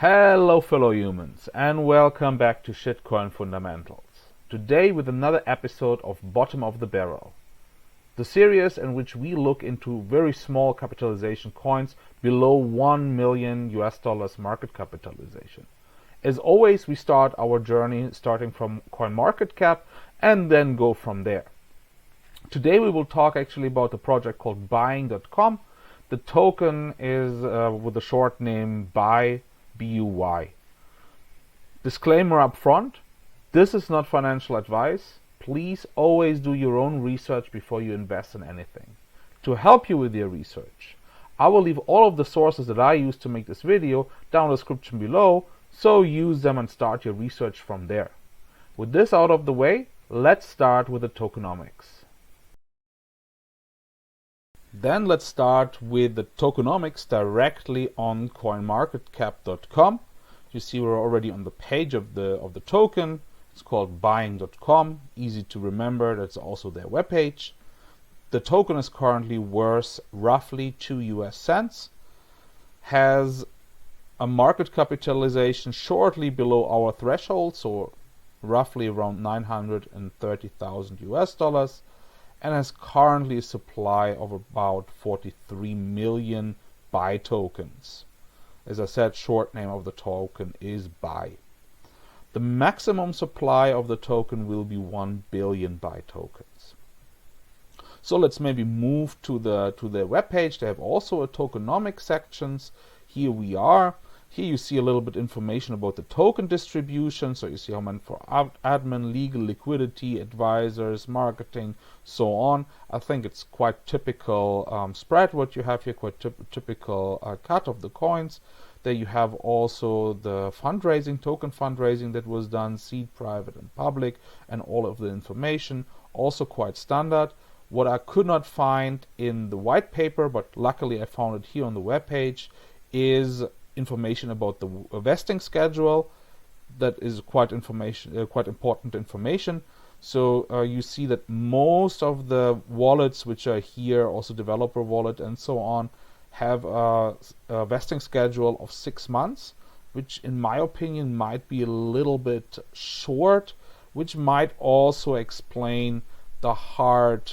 Hello fellow humans and welcome back to Shitcoin Fundamentals. Today with another episode of Bottom of the Barrel, the series in which we look into very small capitalization coins below 1 million US dollars market capitalization. As always, we start our journey starting from CoinMarketCap and then go from there. Today we will talk actually about a project called Buying.com. The token is with the short name BUY. B-U-Y. Disclaimer up front, this is not financial advice. Please always do your own research before you invest in anything. To help you with your research, I will leave all of the sources that I use to make this video down in the description below, so use them and start your research from there. With this out of the way, let's start with the tokenomics. Then let's start with the tokenomics directly on coinmarketcap.com. You see we're already on the page of the token. It's called buying.com. Easy to remember. That's also their webpage. The token is currently worth roughly 2 US cents. Has a market capitalization shortly below our threshold, so roughly around 930,000 US dollars. And has currently a supply of about 43 million BUY tokens. As I said, short name of the token is BUY. The maximum supply of the token will be 1 billion BUY tokens. So let's maybe move to their webpage. They have also a tokenomics sections. Here we are. Here you see a little bit information about the token distribution. So you see how many for admin, legal, liquidity, advisors, marketing, so on. I think it's quite typical spread what you have here, quite typical cut of the coins. There you have also the fundraising, token fundraising that was done, seed, private, and public, and all of the information. Also quite standard. What I could not find in the white paper, but luckily I found it here on the webpage, is information about the vesting schedule. That is quite important information. So you see that most of the wallets which are here, also developer wallet and so on, have a vesting schedule of 6 months, which in my opinion might be a little bit short, which might also explain the hard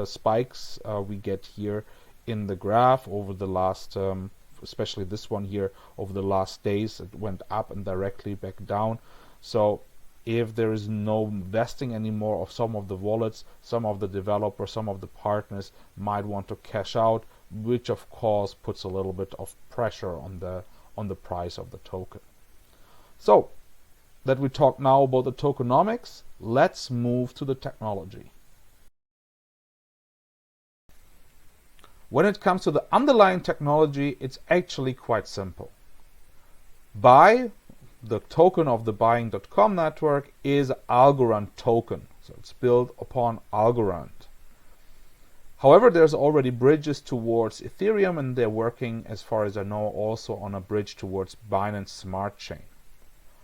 spikes we get here in the graph over the last especially this one here, over the last days. It went up and directly back down. So if there is no vesting anymore of some of the wallets, some of the developers, some of the partners might want to cash out, which of course puts a little bit of pressure on the price of the token. So that we talk now about the tokenomics, let's move to the technology. When it comes to the underlying technology, it's actually quite simple. BUY, the token of the Buying.com network, is Algorand token. So it's built upon Algorand. However, there's already bridges towards Ethereum, and they're working, as far as I know, also on a bridge towards Binance Smart Chain.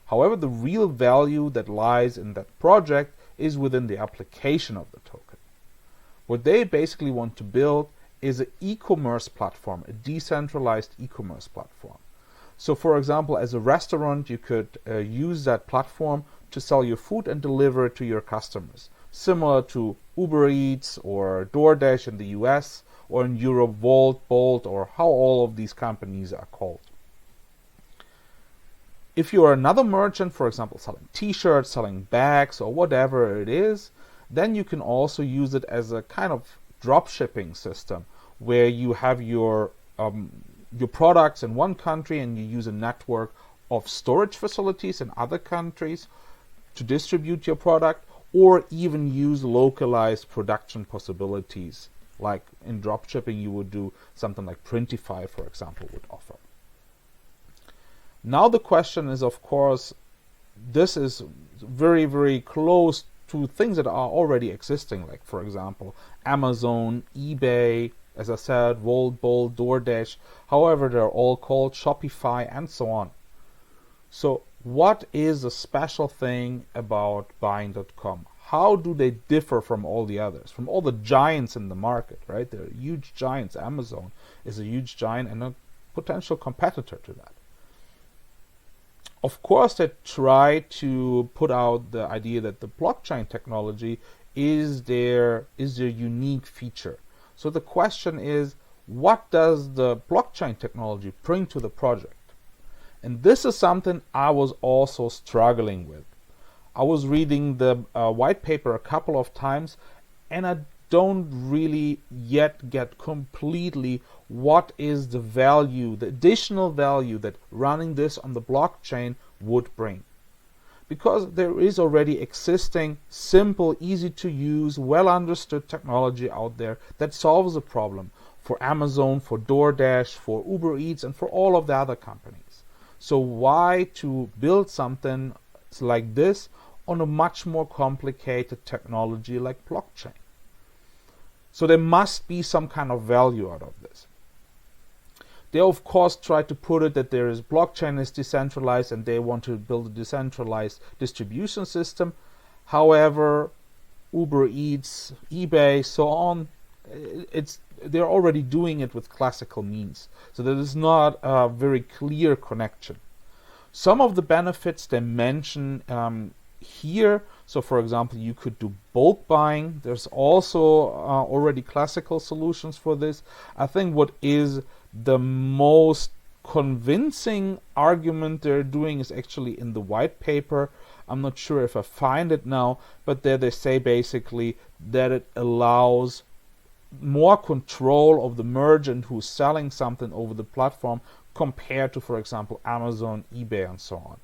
However, the real value that lies in that project is within the application of the token. What they basically want to build is an e-commerce platform, a decentralized e-commerce platform. So for example, as a restaurant, you could use that platform to sell your food and deliver it to your customers, similar to Uber Eats or DoorDash in the US, or in Europe, Wolt, Bolt, or how all of these companies are called. If you are another merchant, for example, selling t-shirts, selling bags, or whatever it is, then you can also use it as a kind of dropshipping system, where you have your products in one country and you use a network of storage facilities in other countries to distribute your product, or even use localized production possibilities. Like in dropshipping, you would do something like Printify, for example, would offer. Now the question is, of course, this is very, very close to things that are already existing, like for example Amazon, eBay, as I said, Wolt, Bolt, DoorDash. However, they're all called Shopify and so on. So what is the special thing about Buying.com? How do they differ from all the others, from all the giants in the market, right? They're huge giants. Amazon is a huge giant and a potential competitor to that. of course, they try to put out the idea that the blockchain technology is their unique feature. So the question is, what does the blockchain technology bring to the project? And this is something I was also struggling with. I was reading the white paper a couple of times, and I don't really yet get completely what is the value, the additional value that running this on the blockchain would bring. Because there is already existing, simple, easy to use, well understood technology out there that solves the problem for Amazon, for DoorDash, for Uber Eats, and for all of the other companies. So why to build something like this on a much more complicated technology like blockchain? So there must be some kind of value out of this. They of course try to put it that there is blockchain is decentralized and they want to build a decentralized distribution system. However, Uber Eats, eBay, so on, they're already doing it with classical means. So there is not a very clear connection. Some of the benefits they mention here, so for example, you could do bulk buying. There's also already classical solutions for this. I think what is the most convincing argument they're doing is actually in the white paper. I'm not sure if I find it now, but there they say basically that it allows more control of the merchant who's selling something over the platform compared to, for example, Amazon, eBay, and so on.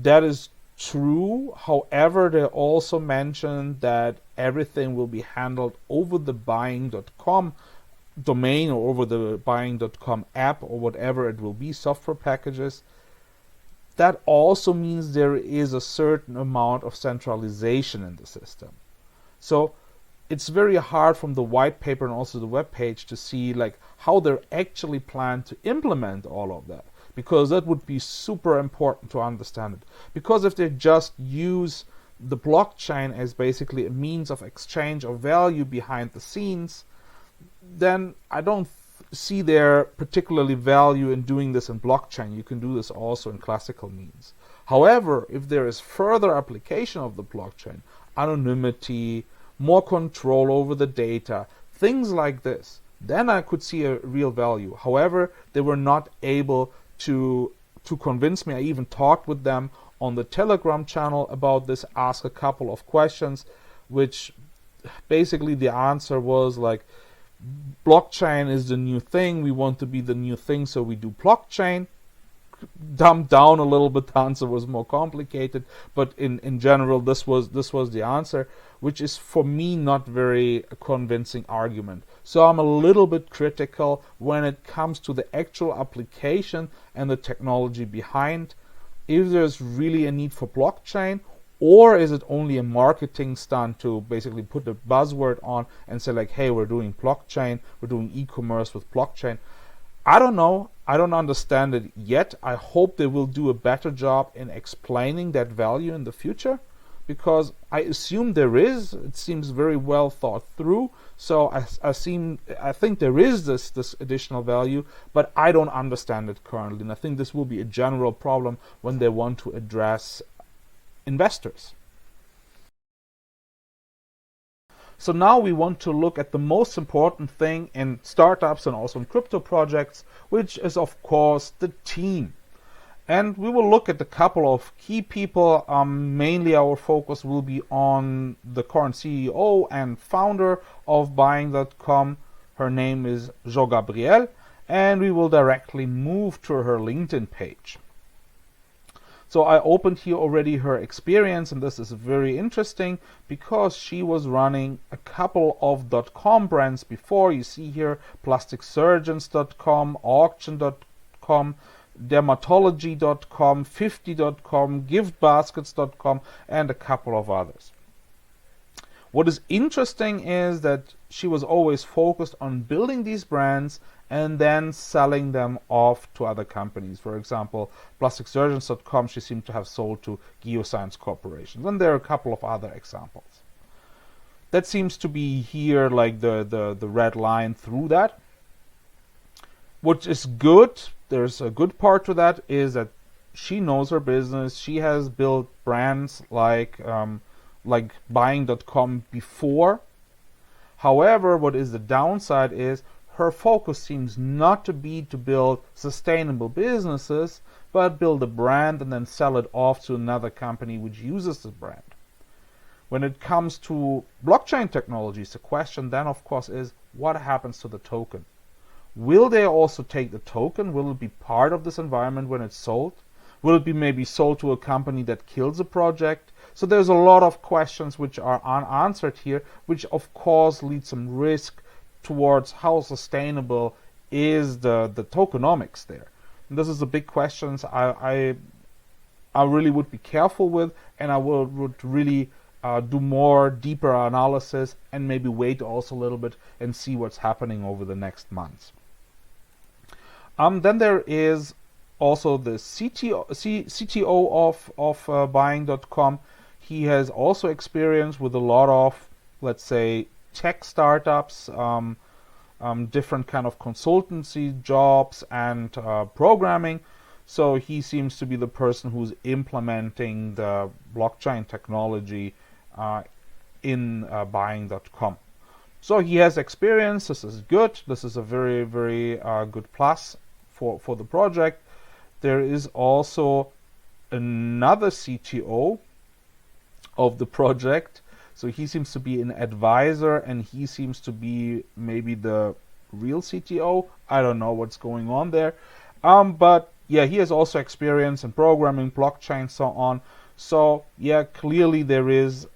That is true. However, they also mention that everything will be handled over the buying.com domain or over the buying.com app or whatever it will be, software packages. That also means there is a certain amount of centralization in the system. So it's very hard from the white paper and also the web page to see like how they're actually plan to implement all of that, because that would be super important to understand it. Because if they just use the blockchain as basically a means of exchange of value behind the scenes, then I don't see there particularly value in doing this in blockchain. You can do this also in classical means. However, if there is further application of the blockchain, anonymity, more control over the data, things like this, then I could see a real value. However, they were not able to convince me. I even talked with them on the Telegram channel about this, asked a couple of questions, which basically the answer was like, blockchain is the new thing, we want to be the new thing, so we do blockchain. Dumbed down a little bit, the answer was more complicated, but in general this was the answer, which is for me not very convincing argument. So I'm a little bit critical when it comes to the actual application and the technology behind, if there's really a need for blockchain, or is it only a marketing stunt to basically put a buzzword on and say like, hey, we're doing blockchain, we're doing e-commerce with blockchain. I don't know. I don't understand it yet. I hope they will do a better job in explaining that value in the future, because I assume there is. It seems very well thought through. So I think there is this additional value, but I don't understand it currently. And I think this will be a general problem when they want to address investors. So now we want to look at the most important thing in startups and also in crypto projects, which is of course the team. And we will look at a couple of key people. Mainly our focus will be on the current CEO and founder of Buying.com. Her name is Jo Gabrielle, and we will directly move to her LinkedIn page. So I opened here already her experience, and this is very interesting because she was running a couple of .com brands before. You see here plasticsurgeons.com, auction.com, dermatology.com, 50.com, giftbaskets.com, and a couple of others. What is interesting is that she was always focused on building these brands and then selling them off to other companies. For example, plasticsurgeons.com she seemed to have sold to Geoscience Corporation. And there are a couple of other examples. That seems to be here like the red line through that. What is good, there's a good part to that, is that she knows her business. She has built brands like buying.com before. However, what is the downside is her focus seems not to be to build sustainable businesses, but build a brand and then sell it off to another company which uses the brand. When it comes to blockchain technologies, the question then, of course, is what happens to the token? Will they also take the token? Will it be part of this environment when it's sold? Will it be maybe sold to a company that kills a project? So there's a lot of questions which are unanswered here, which of course lead some risk towards how sustainable is the tokenomics there. And this is the big questions I really would be careful with, and I would really do more deeper analysis and maybe wait also a little bit and see what's happening over the next months. Then there is also the CTO of buying.com. He has also experience with a lot of, let's say, tech startups, different kind of consultancy jobs and programming. So he seems to be the person who's implementing the blockchain technology in buying.com. So he has experience. This is good. This is a very, very good plus for the project. There is also another CTO of the project. So he seems to be an advisor, and he seems to be maybe the real CTO. I don't know what's going on there. But yeah, he has also experience in programming, blockchain, so on. So yeah, clearly there is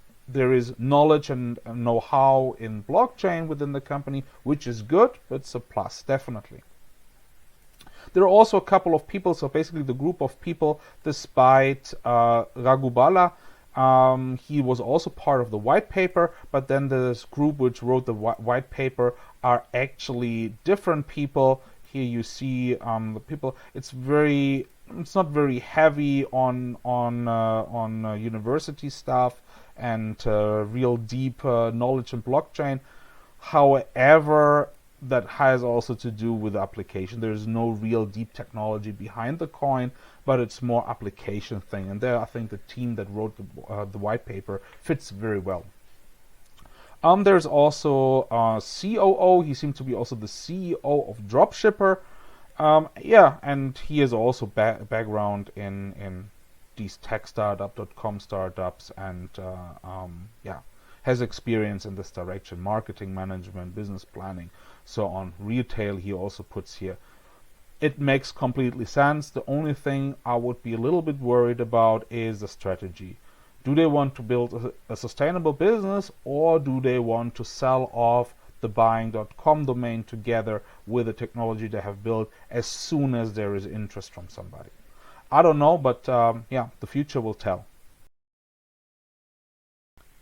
knowledge and know-how in blockchain within the company, which is good. It's a plus, definitely. There are also a couple of people, so basically the group of people, despite Raghubala, he was also part of the white paper, but then this group which wrote the white paper are actually different people. Here you see the people. It's not very heavy on university stuff and real deep knowledge in blockchain. However, that has also to do with the application. There's no real deep technology behind the coin, but it's more application thing. And there, I think the team that wrote the white paper fits very well. There's also COO. He seems to be also the CEO of Dropshipper. Yeah, and he has also background in these tech startup.com startups, and yeah, has experience in this direction: marketing management, business planning, so on. Retail he also puts here. It makes completely sense. The only thing I would be a little bit worried about is the strategy. Do they want to build a sustainable business, or do they want to sell off the buying.com domain together with the technology they have built as soon as there is interest from somebody? I don't know, but yeah, the future will tell.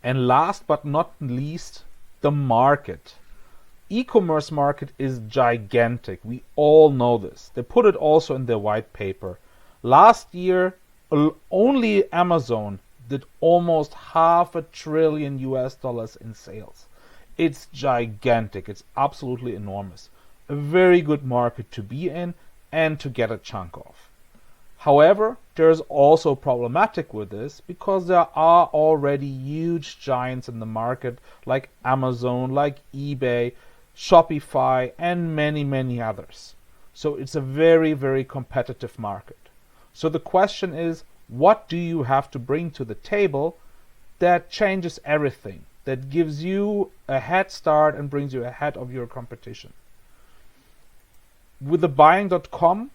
And last but not least, the market. E-commerce market is gigantic. We all know this. They put it also in their white paper. Last year, only Amazon did almost $500 billion in sales. It's gigantic. It's absolutely enormous. A very good market to be in and to get a chunk of. However, there's also problematic with this, because there are already huge giants in the market like Amazon, like eBay, Shopify, and many, many others. So it's a very, very competitive market. So the question is, what do you have to bring to the table that changes everything, that gives you a head start and brings you ahead of your competition? With the buying.com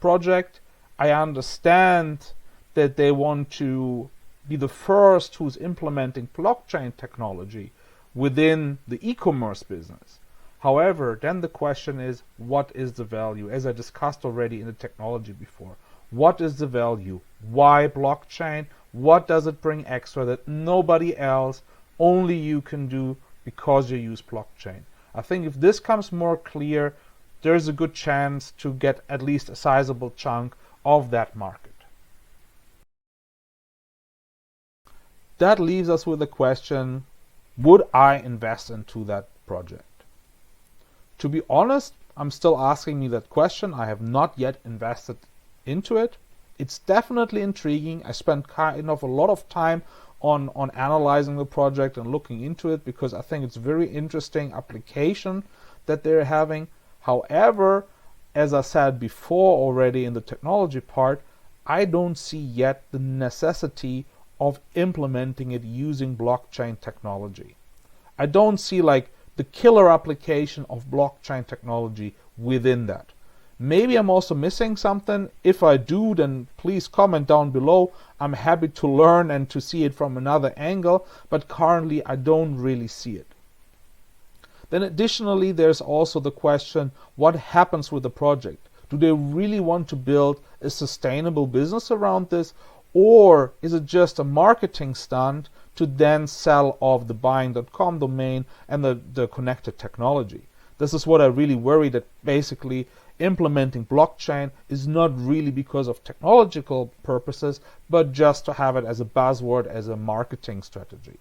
project, I understand that they want to be the first who's implementing blockchain technology within the e-commerce business. However, then the question is, what is the value? As I discussed already in the technology before, what is the value? Why blockchain? What does it bring extra that nobody else, only you can do because you use blockchain? I think if this comes more clear, there's a good chance to get at least a sizable chunk of that market. That leaves us with the question, would I invest into that project? To be honest, I'm still asking me that question. I have not yet invested into it. It's definitely intriguing. I spent kind of a lot of time on analyzing the project and looking into it because I think it's a very interesting application that they're having. However, as I said before already in the technology part, I don't see yet the necessity of implementing it using blockchain technology. I don't see like the killer application of blockchain technology within that. Maybe I'm also missing something. If I do, then please comment down below. I'm happy to learn and to see it from another angle, but currently I don't really see it. Then additionally, there's also the question, what happens with the project? Do they really want to build a sustainable business around this? Or is it just a marketing stunt to then sell off the buying.com domain and the connected technology? This is what I really worry, that basically implementing blockchain is not really because of technological purposes, but just to have it as a buzzword, as a marketing strategy.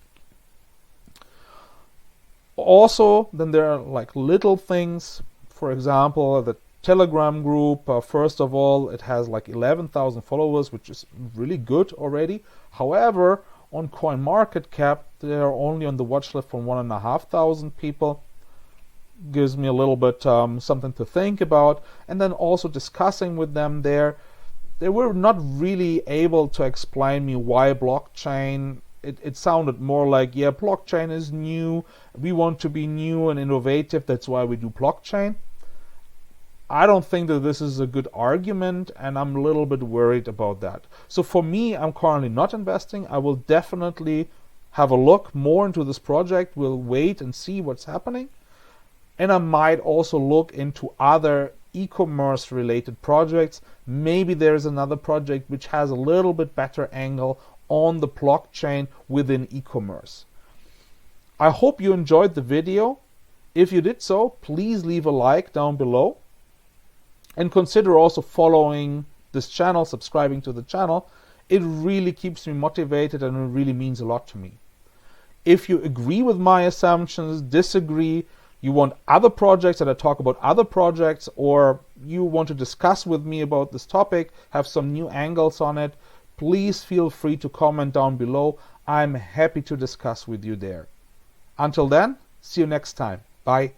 Also, then there are like little things. For example, the Telegram group, first of all, it has like 11,000 followers, which is really good already. However, on CoinMarketCap, they're only on the watch list from 1,500 people. Gives me a little bit something to think about. And then also discussing with them there, they were not really able to explain me why blockchain. It sounded more like, yeah, blockchain is new, we want to be new and innovative, that's why we do blockchain. I don't think that this is a good argument, and I'm a little bit worried about that. So for me, I'm currently not investing. I will definitely have a look more into this project. We'll wait and see what's happening. And I might also look into other e-commerce related projects. Maybe there's another project which has a little bit better angle on the blockchain within e-commerce. I hope you enjoyed the video. If you did so, please leave a like down below. And consider also following this channel, subscribing to the channel. It really keeps me motivated and it really means a lot to me. If you agree with my assumptions, disagree, you want other projects that I talk about other projects, or you want to discuss with me about this topic, have some new angles on it, please feel free to comment down below. I'm happy to discuss with you there. Until then, see you next time. Bye.